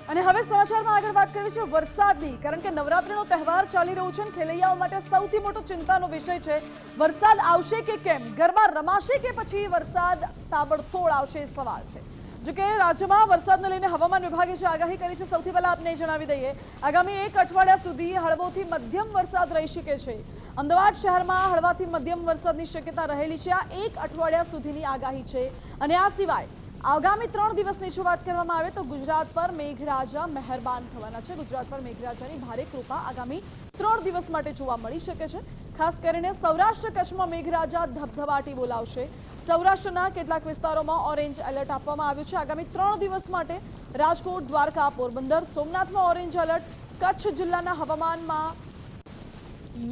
અને હવે સમાચારમાં આગળ વાત કરીએ છીએ વરસાદની, કારણ કે નવરાત્રીનો તહેવાર ચાલી રહ્યો છે અને ખેલૈયાઓ માટે સૌથી મોટો ચિંતાનો વિષય છે વરસાદ આવશે કે કેમ, ગરબા રમાશે કે પછી વરસાદ તાબડતોડ આવશે સવાલ છે। જો કે રાજ્યમાં વરસાદને લઈને હવામાન વિભાગે જે આગાહી કરી છે, સૌથી પહેલા આપને જણાવી દઈએ, આગામી એક અઠવાડિયા સુધી હળવોથી મધ્યમ વરસાદ રહી શકે છે। અમદાવાદ શહેરમાં હળવાથી મધ્યમ વરસાદની શક્યતા રહેલી છે। આ એક અઠવાડિયા સુધીની આગાહી છે અને આ સિવાય આગામી 3 દિવસની જો વાત કરવામાં આવે તો ગુજરાત પર મેઘરાજા મહેરબાન થવાના છે। ગુજરાત પર મેઘરાજાની ભારે કૃપા આગામી 3 દિવસ માટે જોવા મળી શકે છે। ખાસ કરીને સૌરાષ્ટ્ર કચ્છમાં મેઘરાજા ધબધબાટી બોલાવશે। સૌરાષ્ટ્રના કેટલાક વિસ્તારોમાં ઓરેન્જ એલર્ટ આપવામાં આવ્યું છે આગામી 3 દિવસ માટે। રાજકોટ, દ્વારકા, પોરબંદર, સોમનાથમાં ઓરેન્જ એલર્ટ, કચ્છ જિલ્લાના હવામાનમાં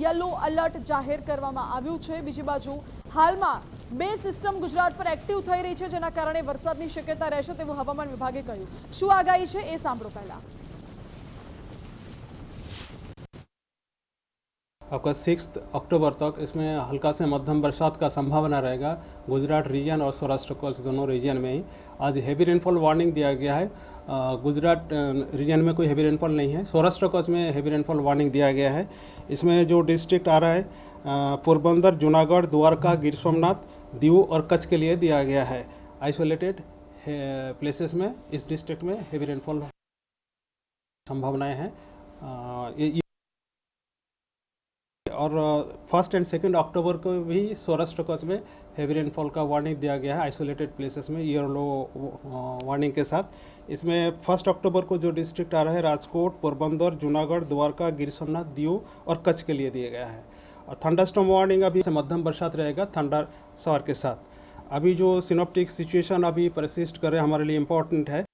યલો એલર્ટ જાહેર કરવામાં આવ્યું છે। બીજી બાજુ હાલમાં 2 સિસ્ટમ ગુજરાત પર એક્ટિવ થઈ રહી છે, જેના કારણે વરસાદની શક્યતા રહેશે તેવું હવામાન વિભાગે કહ્યું। શું આગાહી છે એ સાંભળો પહેલા। आपका 6 अक्टूबर तक इसमें हल्का से मध्यम बरसात का संभावना रहेगा गुजरात रीजन और सौराष्ट्र कच्छ दोनों रीजन में ही। आज हेवी रेनफॉल वार्निंग दिया गया है। गुजरात रीजन में कोई हेवी रेनफॉल नहीं है, सौराष्ट्र कच्छ में हेवी रेनफॉल वार्निंग दिया गया है। इसमें जो डिस्ट्रिक्ट आ रहा है पोरबंदर, जूनागढ़, द्वारका, गिर सोमनाथ, दीव और कच्छ के लिए दिया गया है। आइसोलेटेड प्लेसेस में इस डिस्ट्रिक्ट में हेवी रेनफॉल संभावनाएं हैं। और 1 और 2 अक्टूबर को भी सौराष्ट्र कच्छ में हेवी रेनफॉल का वार्निंग दिया गया है आइसोलेटेड प्लेसेस में येलो वार्निंग के साथ। इसमें 1 अक्टूबर को जो डिस्ट्रिक्ट आ रहा है राजकोट, पोरबंदर, जूनागढ़, द्वारका, गिर सोमनाथ, दीव और कच्छ के लिए दिया गया है। और थंडरस्टॉर्म वार्निंग अभी से मध्यम बरसात रहेगा थंडर शावर के साथ। अभी जो सिनोप्टिक सिचुएशन अभी परसिस्ट करे हमारे लिए इम्पोर्टेंट है।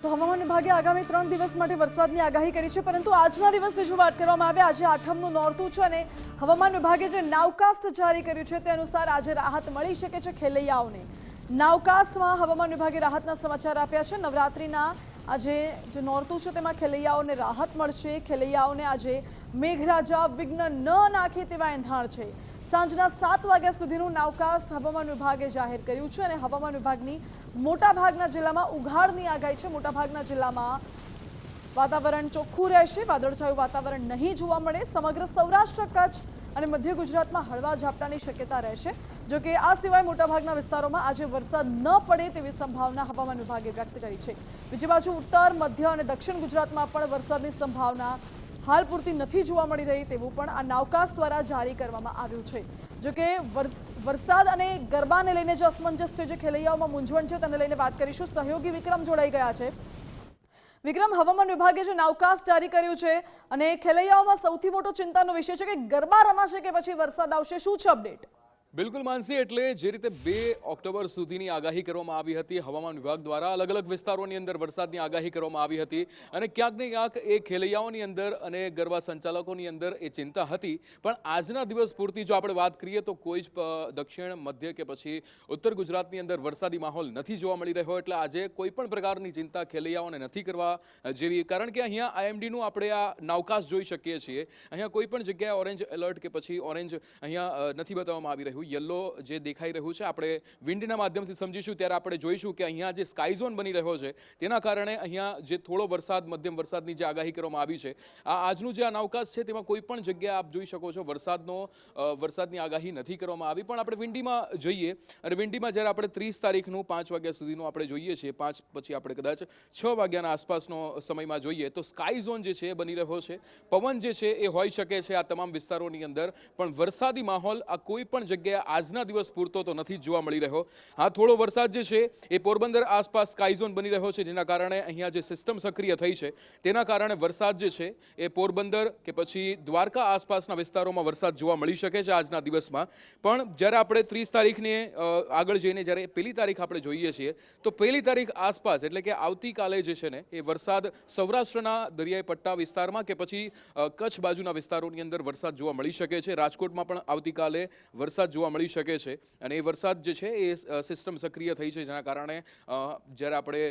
તો હવામાન વિભાગે આગામી 3 દિવસ માટે વરસાદની આગાહી કરી છે, પરંતુ આજના દિવસની જો વાત કરવામાં આવે, આજે આઠમનું નોરતું છે અને હવામાન વિભાગે જે નાવકાસ્ટ જારી કર્યું છે તે અનુસાર આજે રાહત મળી શકે છે ખેલૈયાઓને। નાવકાસ્ટમાં હવામાન વિભાગે રાહતના સમાચાર આપ્યા છે। નવરાત્રિના આજે જે નોરતું છે તેમાં ખેલૈયાઓને રાહત મળશે। ખેલૈયાઓને આજે મેઘરાજા વિઘ્ન ન નાખે તેવા એંધાણ છે। સાંજના 7 વાગ્યા સુધીનું નાવકાસ્ટ હવામાન વિભાગે જાહેર કર્યું છે અને હવામાન વિભાગની મોટાભાગના જિલ્લામાં ઉઘાડની આગાહી છે। મોટાભાગના જિલ્લામાં વાતાવરણ ચોખ્ખું રહેશે, વાદળછાયું વાતાવરણ નહીં જોવા મળે। સમગ્ર સૌરાષ્ટ્ર, કચ્છ અને મધ્ય ગુજરાતમાં હળવા ઝાપટાની શક્યતા રહેશે। જો કે આ સિવાય મોટાભાગના વિસ્તારોમાં આજે વરસાદ ન પડે તેવી સંભાવના હવામાન વિભાગે વ્યક્ત કરી છે। બીજી બાજુ ઉત્તર, મધ્ય અને દક્ષિણ ગુજરાતમાં પણ વરસાદની સંભાવના હાલ પૂરતી નથી જોવા મળી રહી તેવું પણ આ નાવકાસ્ટ દ્વારા જારી કરવામાં આવ્યું છે। જો કે વરસાદ અને ગરબાને લઈને જે અસમંજસ છે, જે ખેલૈયાઓમાં મૂંઝવણ છે, તેને લઈને વાત કરીશું। સહયોગી વિક્રમ જોડાઈ ગયા છે। વિક્રમ, હવામાન વિભાગે જે નાવકાસ્ટ જારી કર્યું છે અને ખેલૈયાઓમાં સૌથી મોટો ચિંતાનો વિષય છે કે ગરબા રમાશે કે પછી વરસાદ આવશે, શું છે અપડેટ? બિલકુલ માનસી, એટલે જે રીતે 2 ઓક્ટોબર સુધીની આગાહી કરવામાં આવી હતી હવામાન વિભાગ દ્વારા, અલગ અલગ વિસ્તારોની અંદર વરસાદની આગાહી કરવામાં આવી હતી અને ક્યાંક ને ક્યાંક એ ખેલૈયાઓની અંદર અને ગરબા સંચાલકોની અંદર એ ચિંતા હતી। પણ આજના દિવસ પૂરતી જો આપણે વાત કરીએ તો કોઈ જ દક્ષિણ, મધ્ય કે પછી ઉત્તર ગુજરાતની અંદર વરસાદી માહોલ નથી જોવા મળી રહ્યો। એટલે આજે કોઈ પણ પ્રકારની ચિંતા ખેલૈયાઓને નથી કરવા જેવી, કારણ કે અહીંયા આઈએમડીનું આપણે આ નાવકાસ્ટ જોઈ શકીએ છીએ। અહીંયા કોઈ પણ જગ્યાએ ઓરેન્જ એલર્ટ કે પછી ઓરેન્જ અહીંયા નથી બતાવવામાં આવી રહ્યું। યલો જે દેખાઈ રહ્યું છે, આપણે વિન્ડના માધ્યમથી સમજીશું ત્યારે આપણે જોઈશું કે અહીંયા જે સ્કાય ઝોન બની રહ્યો છે તેના કારણે અહીંયા જે થોડો વરસાદ, મધ્યમ વરસાદની જે આગાહી કરવામાં આવી છે, આ આજનું જે નાવકાસ્ટ છે તેમાં કોઈ પણ જગ્યાએ આપ જોઈ શકો છો વરસાદની આગાહી નથી કરવામાં આવી। પણ આપણે વિન્ડીમાં જઈએ અને વિન્ડીમાં જ્યારે આપણે 30 તારીખનું 5 વાગ્યા સુધીનું આપણે જોઈએ છીએ, 5 પછી આપણે કદાચ 6 વાગ્યાના આસપાસનો સમયમાં જોઈએ તો સ્કાય ઝોન જે છે એ બની રહ્યો છે। પવન જે છે એ હોઈ શકે છે આ તમામ વિસ્તારોની અંદર, પણ વરસાદી માહોલ આ કોઈ પણ જગ્યાએ આજના દિવસ પૂરતો તો નથી જોવા મળી રહ્યો। હા, થોડો વરસાદ જે છે એ પોરબંદર આસપાસ સ્કાય ઝોન બની રહ્યો છે, જેના કારણે અહીંયા જે સિસ્ટમ સક્રિય થઈ છે તેના કારણે વરસાદ જે છે એ પોરબંદર કે પછી દ્વારકા આસપાસના વિસ્તારોમાં વરસાદ જોવા મળી શકે છે આજના દિવસમાં। પણ જ્યારે આપણે 30 તારીખને આગળ જઈને જ્યારે 1 તારીખ આપણે જોઈએ છીએ તો 1 તારીખ આસપાસ, એટલે કે આવતીકાલે જે છે ને એ વરસાદ સૌરાષ્ટ્રના દરિયાઈ પટ્ટા વિસ્તારમાં કે પછી કચ્છ બાજુના વિસ્તારોની અંદર વરસાદ જોવા મળી શકે છે। રાજકોટમાં પણ આવતીકાલે વરસાદ જોવા મળી શકે છે અને એ વરસાદ જે છે એ સિસ્ટમ સક્રિય થઈ છે, જેના કારણે જ્યારે આપણે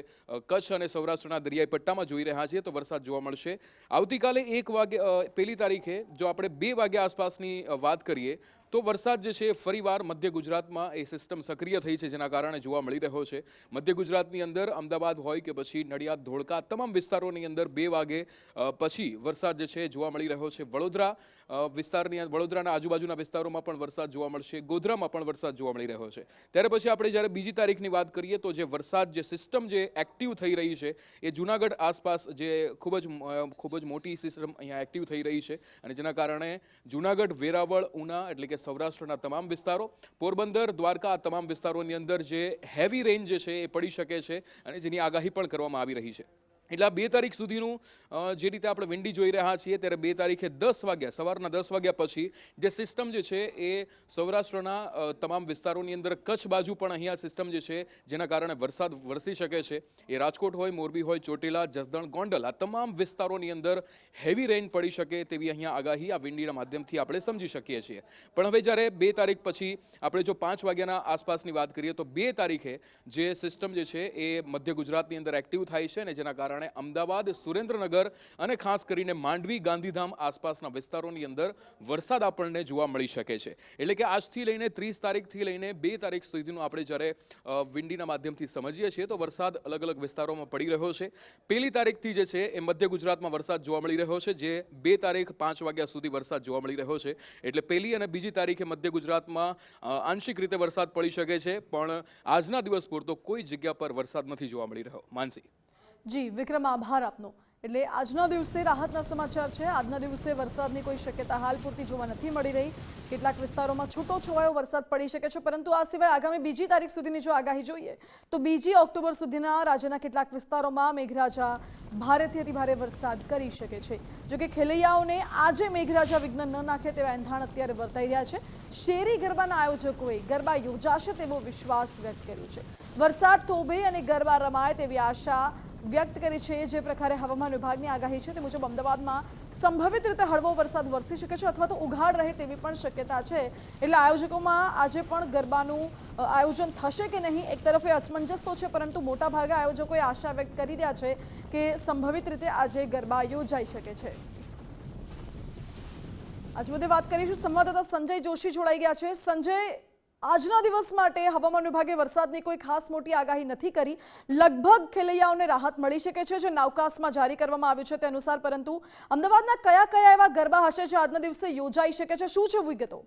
કચ્છ અને સૌરાષ્ટ્રના દરિયાઈ પટ્ટામાં જોઈ રહ્યા છીએ તો વરસાદ જોવા મળશે। આવતીકાલે 1 તારીખે જો આપણે 2 વાગ્યા આસપાસની વાત કરીએ તો વરસાદ જે છે ફરીવાર મધ્ય ગુજરાતમાં એ સિસ્ટમ સક્રિય થઈ છે, જેના કારણે જોવા મળી રહ્યો છે. મધ્ય ગુજરાતની અંદર અમદાવાદ હોય કે પછી નડિયાદ, ધોળકા, તમામ વિસ્તારોની અંદર 2 વાગે પછી વરસાદ જે છે જોવા મળી રહ્યો છે. વડોદરાના આજુબાજુના વિસ્તારોમાં પણ વરસાદ જોવા મળશે, ગોધરામાં પણ વરસાદ જોવા મળી રહ્યો છે. ત્યારે પછી આપણે જ્યારે બીજી તારીખની વાત કરીએ તો જે વરસાદ જે સિસ્ટમ જે એક્ટિવ થઈ રહી છે એ જૂનાગઢ આસપાસ જે ખૂબ જ મોટી સિસ્ટમ અહીંયા એક્ટિવ થઈ રહી છે, અને જેના કારણે જૂનાગઢ, વેરાવળ, ઉના એટલે કે સૌરાષ્ટ્રના તમામ વિસ્તારો, પોરબંદર, દ્વારકા આ તમામ વિસ્તારોની અંદર જે હેવી રેન જે છે એ પડી શકે છે, અને જેની આગાહી પણ કરવામાં આવી રહી છે. એટલે 2 તારીખ સુધીનું જે રીતે આપણે વિંડી જોઈ રહ્યા છીએ, ત્યારે 2 તારીખે 10 વાગ્યા, સવારના 10 વાગ્યા પછી જે સિસ્ટમ જે છે એ સૌરાષ્ટ્રના તમામ વિસ્તારોની અંદર, કચ્છ બાજુ પણ અહીંયા સિસ્ટમ જે છે જેના કારણે વરસાદ વરસી શકે છે. એ રાજકોટ હોય, મોરબી હોય, ચોટીલા, જસદણ, ગોંડલ આ તમામ વિસ્તારોની અંદર હેવી રેન પડી શકે તેવી અહીંયા આગાહી આ વિંડીના માધ્યમથી આપણે સમજી શકીએ છીએ. પણ હવે જ્યારે 2 તારીખ પછી આપણે જો 5 વાગ્યાના આસપાસની વાત કરીએ તો 2 તારીખે જે સિસ્ટમ જે છે એ મધ્ય ગુજરાતની અંદર એક્ટિવ થાય છે, અને જેના કારણે અમદાવાદ, સુરેન્દ્રનગર અને ખાસ કરીને માંડવી, ગાંધીધામ આસપાસના વિસ્તારોની અંદર વરસાદ આપણને જોવા મળી શકે છે. એટલે કે આજથી લઈને 30 તારીખથી લઈને 2 તારીખ સુધીનું આપણે જ્યારે વિંડીના માધ્યમથી સમજીએ છીએ તો વરસાદ અલગ અલગ વિસ્તારોમાં પડી રહ્યો છે. 1લી તારીખથી જે છે એ મધ્ય ગુજરાતમાં વરસાદ જોવા મળી રહ્યો છે, જે 2 તારીખ 5 વાગ્યા સુધી વરસાદ જોવા મળી રહ્યો છે. એટલે 1લી અને 2જી તારીખે મધ્ય ગુજરાતમાં આંશિક રીતે વરસાદ પડી શકે છે, પણ આજના દિવસ પૂરતો કોઈ જગ્યા પર વરસાદ નથી જોવા મળી રહ્યો. માનસી. જી વિક્રમ, આભાર આપનો. એટલે આજના દિવસે રાહતના સમાચાર છે. આજના દિવસે વરસાદની કોઈ શક્યતા હાલ પૂરતી જોવા નથી મળી રહી. કેટલાક વિસ્તારોમાં છૂટો છવાયો વરસાદ પડી શકે છે, પરંતુ આ સિવાય આગામી 2જી તારીખ સુધીની જો આગાહી જોઈએ તો 2જી ઓક્ટોબર સુધીના રાજ્યના કેટલાક વિસ્તારોમાં મેઘરાજા ભારેથી અતિભારે વરસાદ કરી શકે છે. જોકે ખેલૈયાઓને આજે મેઘરાજા વિઘ્ન ન નાખે તેવા એંધાણ અત્યારે વર્તાઈ રહ્યા છે. શેરી ગરબાના આયોજકોએ ગરબા યોજાશે તેવો વિશ્વાસ વ્યક્ત કર્યો છે. વરસાદ થોભે અને ગરબા રમાય તેવી આશા વ્યક્ત કરી છે. જે પ્રકારે હવામાન વિભાગની આગાહી છે તે મુજબ અમદાવાદમાં સંભવિત રીતે હળવો વરસાદ વરસી શકે છે, અથવા તો ઉઘાડ રહે તેવી પણ શક્યતા છે. એટલે આયોજકોમાં આજે પણ ગરબાનું આયોજન થશે કે નહીં એક તરફ એ અસમંજસ તો છે, પરંતુ મોટાભાગે આયોજકોએ આશા વ્યક્ત કરી રહ્યા છે કે સંભવિત રીતે આજે ગરબા યોજાઈ શકે છે. આજ મુદ્દે વાત કરીશું. સંવાદદાતા સંજય જોશી જોડાઈ ગયા છે. સંજય, આજના દિવસ માટે હવામાન વિભાગે વરસાદની કોઈ ખાસ મોટી આગાહી નથી કરી. લગભગ ખેલૈયાઓને રાહત મળી શકે છે જે નાવકાસ્ટમાં જારી કરવામાં આવ્યું છે તે અનુસાર, પરંતુ અમદાવાદના કયા કયા એવા ગરબા હશે જે આજના દિવસે યોજાઈ શકે છે? શું છે વિગતો?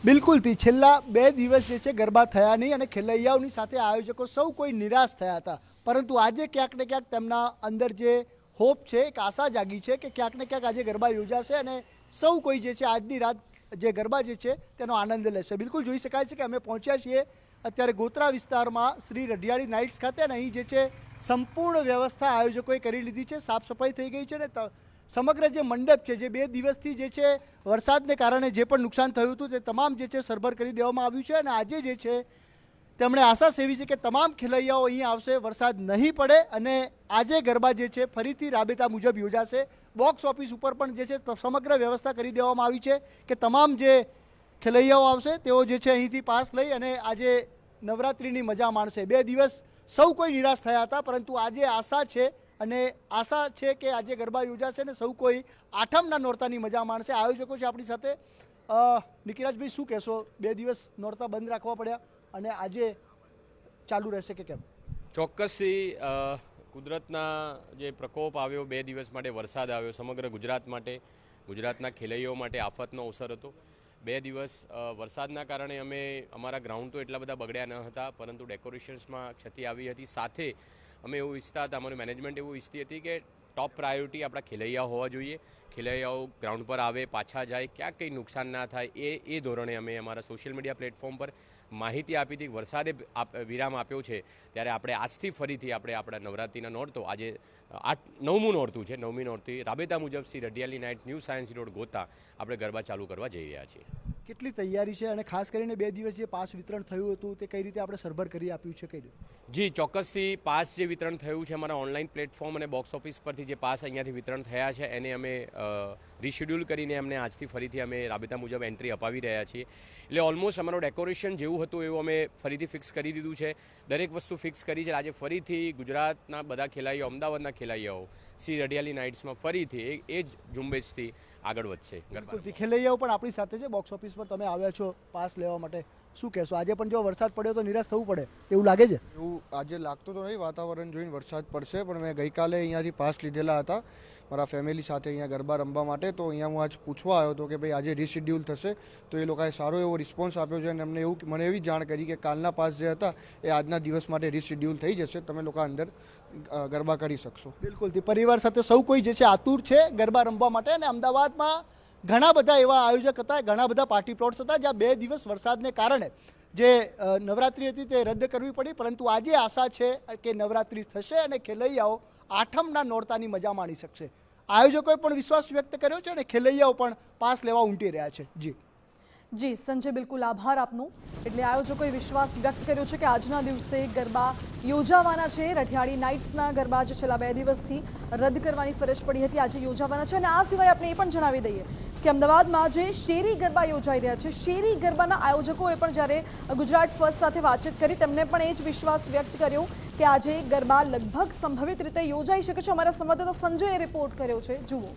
બિલકુલથી છેલ્લા 2 દિવસ જે છે ગરબા થયા નહીં, અને ખેલૈયાઓની સાથે આયોજકો સૌ કોઈ નિરાશ થયા હતા. પરંતુ આજે ક્યાંક ને ક્યાંક તેમના અંદર જે હોપ છે, એક આશા જાગી છે કે ક્યાંક ને ક્યાંક આજે ગરબા યોજાશે અને સૌ કોઈ જે છે આજની રાત જે ગરબા જે છે તેનો આનંદ લેશે. બિલકુલ જોઈ શકાય છે કે અમે પહોંચ્યા છીએ અત્યારે ગોત્રા વિસ્તારમાં શ્રી રઢિયાળી નાઇટ્સ ખાતે, અને અહીં જે છે સંપૂર્ણ વ્યવસ્થા આયોજકોએ કરી લીધી છે. સાફ સફાઈ થઈ ગઈ છે, અને સમગ્ર જે મંડપ છે, જે 2 દિવસથી જે છે વરસાદને કારણે જે પણ નુકસાન થયું હતું તે તમામ જે છે સરભર કરી દેવામાં આવ્યું છે. અને આજે જે છે તેમણે આશા સેવી છે કે તમામ ખેલૈયાઓ અહીં આવશે, વરસાદ નહીં પડે, અને આજે ગરબા જે છે ફરીથી રાબેતા મુજબ યોજાશે. બોક્સ ઓફિસ ઉપર પણ જે છે સમગ્ર વ્યવસ્થા કરી દેવામાં આવી છે કે તમામ જે ખેલૈયાઓ આવશે તેઓ જે છે અહીંથી પાસ લઈ અને આજે નવરાત્રિની મજા માણશે. 2 દિવસ સૌ કોઈ નિરાશ થયા હતા, પરંતુ આજે આશા છે, અને આશા છે કે આજે ગરબા યોજાશે અને સૌ કોઈ આઠમના નોરતાની મજા માણશે. આયોજકો છે આપણી સાથે. નિકિરાજભાઈ, શું કહેશો? 2 દિવસ નોરતા બંધ રાખવા પડ્યા અને આજે ચાલુ રહેશે કે કેમ? ચોક્કસથી કુદરતના જે પ્રકોપ આવ્યો, 2 દિવસ માટે વરસાદ આવ્યો, સમગ્ર ગુજરાત માટે, ગુજરાતના ખેલૈયાઓ માટે આફતનો અવસર હતો. 2 દિવસ વરસાદના કારણે અમે અમારા ગ્રાઉન્ડ તો એટલા બધા બગડ્યા ન હતા, પરંતુ ડેકોરેશન્સમાં ક્ષતિ આવી હતી. સાથે અમે એવું ઈચ્છતા હતા, અમારું મેનેજમેન્ટ એવું ઈચ્છતી હતી કે ટોપ પ્રાયોરિટી આપણા ખેલૈયાઓ હોવા જોઈએ. ખેલૈયાઓ ગ્રાઉન્ડ પર આવે, પાછા જાય, ક્યાંક કંઈ નુકસાન ના થાય એ ધોરણે અમે અમારા સોશિયલ મીડિયા પ્લેટફોર્મ પર માહિતી આપી હતી. વરસાદે વિરામ આપ્યો છે ત્યારે આપણે આજથી ફરીથી આપણે આપણા નવરાત્રિના નોરતો, આજે 9મું નોરતું છે, 9મી નોરતી રાબેતા મુજબ Shri Radhiyali night new science road Gota આપણે ગરબા ચાલુ કરવા જઈ રહ્યા છીએ. કેટલી તૈયારી છે અને ખાસ કરીને 2 દિવસ જે પાસ વિતરણ થયું હતું તે કઈ રીતે આપણે સરભર કરી આપ્યું છે કઈ રીતે? જી ચોક્કસથી પાસ જે વિતરણ થયું છે અમારા ઓનલાઈન પ્લેટફોર્મ અને બોક્સ ઓફિસ પરથી જે પાસ અહીંયાથી વિતરણ થયા છે એને અમે રીશેડ્યુલ કરીને અમને આજથી ફરીથી અમે રાબેતા મુજબ એન્ટ્રી અપાવી રહ્યા છીએ. એટલે ઓલમોસ્ટ અમારું ડેકોરેશન જેવું હતું એવું અમે ફરીથી ફિક્સ કરી દીધું છે. દરેક વસ્તુ ફિક્સ કરી છે. આજે ફરીથી ગુજરાતના બધા ખેલાડીઓ, અમદાવાદના ખેલાડીઓ શ્રી રઢિયાળી નાઇટ્સમાં ફરીથી એ જ ઝુંબેશથી આગળ વધશે. બિલકુલ, ખેલૈયાઓ પણ આપણી સાથે છે. બોક્સ ઓફિસ પર તમે આવ્યા છો પાસ લેવા માટે, શું કહેશો? આજે પણ જો વરસાદ પડ્યો તો નિરાશ થવું પડે એવું લાગે છે? એવું આજે લાગતું તો નહીં, વાતાવરણ જોઈને વરસાદ પડશે, પણ મેં ગઈકાલે અહીંયાથી પાસ લીધેલા હતા મારા ફેમિલી સાથે અહીંયા ગરબા રમવા માટે. તો અહીંયા હું આજ પૂછવા આવ્યો હતો કે ભાઈ આજે રીશેડ્યુલ થશે, તો એ લોકોએ સારો એવો રિસ્પોન્સ આપ્યો છે અને મને એવી જાણ કરી કે કાલના પાસ જે હતા એ આજના દિવસ માટે રીશેડ્યુલ થઈ જશે, તમે લોકો અંદર ગરબા કરી શકશો. બિલકુલ, પરિવાર સાથે સૌ કોઈ જે છે આતુર છે ગરબા રમવા માટે. અને અમદાવાદમાં ઘણા બધા એવા આયોજક હતા, ઘણા બધા પાર્ટી પ્લોટ્સ હતા જ્યાં 2 દિવસ વરસાદને કારણે જે નવરાત્રિ હતી તે રદ કરવી પડી. પરંતુ આજે આશા છે કે નવરાત્રિ થશે અને ખેલૈયાઓ આઠમના નોરતાની મજા માણી શકશે. આયોજકોએ પણ વિશ્વાસ વ્યક્ત કર્યો છે અને ખેલૈયાઓ પણ પાસ લેવા ઉમટી રહ્યા છે. જી સંજય, બિલકુલ આભાર આપનો. એટલે આયોજકોએ વિશ્વાસ વ્યક્ત કર્યો છે કે આજના દિવસે ગરબા યોજાવાના છે. રઢિયાળી નાઇટ્સના ગરબા જે છેલ્લા 2 દિવસથી રદ કરવાની ફરજ પડી હતી આજે યોજાવાના છે. અને આ સિવાય આપણે એ પણ જણાવી દઈએ કે અમદાવાદમાં જે શેરી ગરબા યોજાઈ રહ્યા છે, શેરી ગરબાના આયોજકોએ પણ જ્યારે ગુજરાત ફર્સ્ટ સાથે વાતચીત કરી તેમણે પણ એ જ વિશ્વાસ વ્યક્ત કર્યો કે આજે ગરબા લગભગ સંભવિત રીતે યોજાઈ શકે છે. અમારા સંવાદદાતા સંજયે રિપોર્ટ કર્યો છે, જુઓ.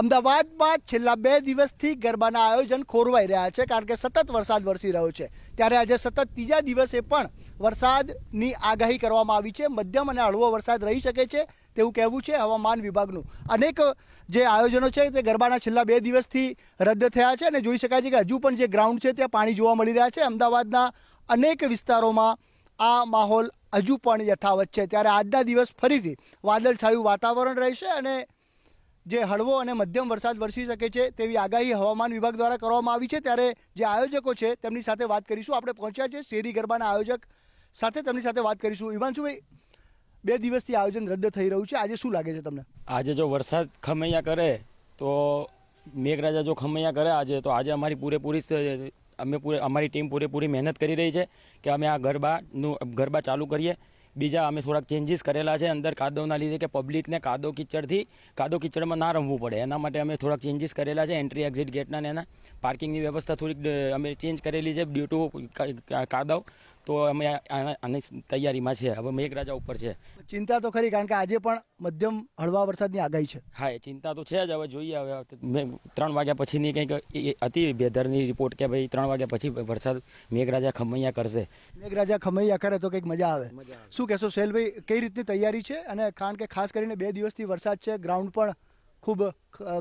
અમદાવાદમાં છેલ્લા 2 દિવસથી ગરબાના આયોજન ખોરવાઈ રહ્યા છે કારણ કે સતત વરસાદ વરસી રહ્યો છે. ત્યારે આજે સતત ત્રીજા દિવસે પણ વરસાદની આગાહી કરવામાં આવી છે. મધ્યમ અને હળવો વરસાદ રહી શકે છે તેવું કહેવું છે હવામાન વિભાગનું. અનેક જે આયોજનો છે તે ગરબાના છેલ્લા 2 દિવસથી રદ થયા છે અને જોઈ શકાય છે કે હજુ પણ જે ગ્રાઉન્ડ છે ત્યાં પાણી જોવા મળી રહ્યા છે. અમદાવાદના અનેક વિસ્તારોમાં આ માહોલ હજુ પણ યથાવત છે. ત્યારે આજના દિવસ ફરીથી વાદળછાયું વાતાવરણ રહેશે અને જે હળવો અને મધ્યમ વરસાદ વરસી શકે છે તેવી આગાહી હવામાન વિભાગ દ્વારા કરવામાં આવી છે. ત્યારે જે આયોજકો છે તેમની સાથે વાત કરીશું. આપણે પહોંચ્યા છે શેરી ગરબાના આયોજક સાથે, તેમની સાથે વાત કરીશું. હિમાંશુભાઈ, 2 દિવસથી આયોજન રદ થઈ રહ્યું છે, આજે શું લાગે છે તમને? આજે જો વરસાદ ખમૈયા કરે તો મેઘરાજા જો ખમૈયા કરે આજે, તો આજે અમારી ટીમ પૂરેપૂરી મહેનત કરી રહી છે કે અમે આ ગરબા ચાલુ કરીએ. બીજા અમે થોડાક ચેન્જીસ કરેલા છે અંદર કાદવના લીધે કે પબ્લિકને કાદવ કિચડમાં ના રમવું પડે એના માટે અમે થોડાક ચેન્જીસ કરેલા છે. એન્ટ્રી એક્ઝિટ ગેટના ને એના પાર્કિંગની વ્યવસ્થા થોડીક અમે ચેન્જ કરેલી છે ડ્યુ ટુ કાદવ. તો અમે આની તૈયારીમાં છે. હવે મેઘરાજા ઉપર છે. ચિંતા તો ખરી કારણ કે આજે પણ મધ્યમ હળવા વરસાદની આગાહી છે. હા, એ ચિંતા તો છે જ. હવે જોઈએ, હવે 3 વાગ્યા પછીની કંઈક હતી વેધરની રિપોર્ટ કે ભાઈ 3 વાગ્યા પછી વરસાદ મેઘરાજા ખમૈયા કરશે. મેઘરાજા ખમૈયા કરે તો કંઈક મજા આવે. શું કહેશો શૈલભાઈ, કઈ રીતની તૈયારી છે? અને કારણ કે ખાસ કરીને 2 દિવસથી વરસાદ છે, ગ્રાઉન્ડ પણ ખૂબ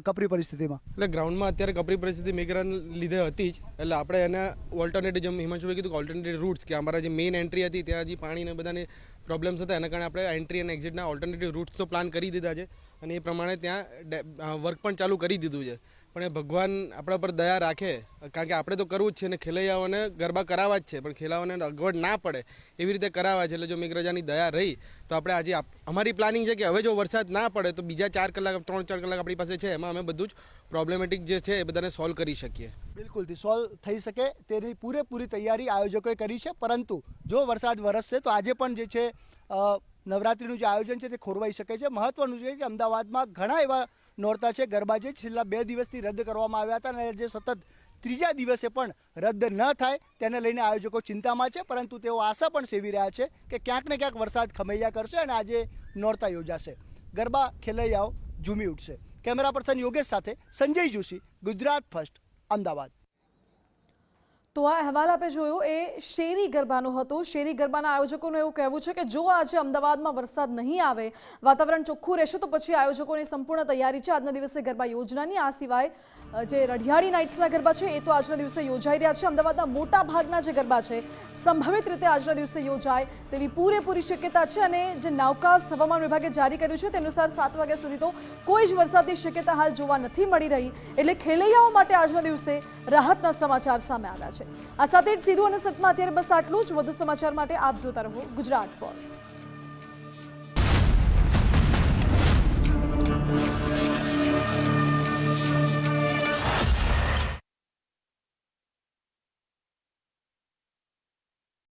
કપરી પરિસ્થિતિમાં. એટલે ગ્રાઉન્ડમાં અત્યારે કપરી પરિસ્થિતિ મેઘરાજના લીધે હતી જ. એટલે આપણે એને ઓલ્ટરનેટિવ, જેમ હિમાંશુભાઈ કીધું કે ઓલ્ટરનેટિવ રૂટ્સ, કે અમારા જે મેઇન એન્ટ્રી હતી ત્યાં હજી પાણીને બધાને પ્રોબ્લેમ્સ હતા, એના કારણે આપણે એન્ટ્રી અને એક્ઝિટના ઓલ્ટરનેટિવ રૂટ્સ તો પ્લાન કરી દીધા છે અને એ પ્રમાણે ત્યાં વર્ક પણ ચાલુ કરી દીધું છે. પણ એ ભગવાન આપણા પર દયા રાખે, કારણ કે આપણે તો કરવું જ છે અને ખેલૈયાઓને ગરબા કરાવવા જ છે, પણ ખેલાઓને અગવડ ના પડે એવી રીતે કરાવવા છે. એટલે જો મેઘરાજાની દયા રહી તો આપણે આજે અમારી પ્લાનિંગ છે કે હવે જો વરસાદ ના પડે તો બીજા 3-4 કલાક આપણી પાસે છે, એમાં અમે બધું જ પ્રોબ્લેમેટિક જે છે એ બધાને સોલ્વ કરી શકીએ. બિલકુલથી સોલ્વ થઈ શકે તેની પૂરેપૂરી તૈયારી આયોજકોએ કરી છે. પરંતુ જો વરસાદ વરસશે તો આજે પણ જે છે નવરાત્રિનું જે આયોજન છે તે ખોરવાઈ શકે છે. મહત્વનું છે કે અમદાવાદમાં ઘણા એવા નોરતા છે ગરબા જે છેલ્લા 2 દિવસથી રદ કરવામાં આવ્યા હતા અને જે સતત ત્રીજા દિવસે પણ રદ ન થાય તેને લઈને આયોજકો ચિંતામાં છે. પરંતુ તેઓ આશા પણ સેવી રહ્યા છે કે ક્યાંક ને ક્યાંક વરસાદ ખમૈયા કરશે અને આજે નોરતા યોજાશે. ગરબા ખેલૈયાઓ ઝૂમી ઉઠશે. કેમેરા પર્સન યોગેશ સાથે સંજય જોશી, ગુજરાત ફર્સ્ટ, અમદાવાદ. તો આ અહેવાલ આપે જોયો એ શેરી ગરબાનો હતો. શેરી ગરબાના આયોજકોનું એવું કહેવું છે કે જો આજે અમદાવાદમાં વરસાદ નહીં આવે, વાતાવરણ ચોખ્ખું રહેશે તો પછી આયોજકોની સંપૂર્ણ તૈયારી છે આજના દિવસે ગરબા યોજનાની. આ સિવાય જે રઢિયાળી નાઇટ્સના ગરબા છે એ તો આજના દિવસે યોજાઈ રહ્યા છે. અમદાવાદના મોટા ભાગના જે ગરબા છે સંભવિત રીતે આજના દિવસે યોજાય તેવી પૂરેપૂરી શક્યતા છે. અને જે નાવકાસ્ટ હવામાન વિભાગે જારી કર્યું છે તે અનુસાર 7 વાગ્યા સુધી તો કોઈ જ વરસાદની શક્યતા હાલ જોવા નથી મળી રહી. એટલે ખેલૈયાઓ માટે આજના દિવસે રાહતના સમાચાર સામે આવ્યા છે. આ સાથે જ સીધું અને સટમાં અત્યારે બસ આટલું જ. વધુ સમાચાર માટે આપ જોતા રહો ગુજરાત ફર્સ્ટ.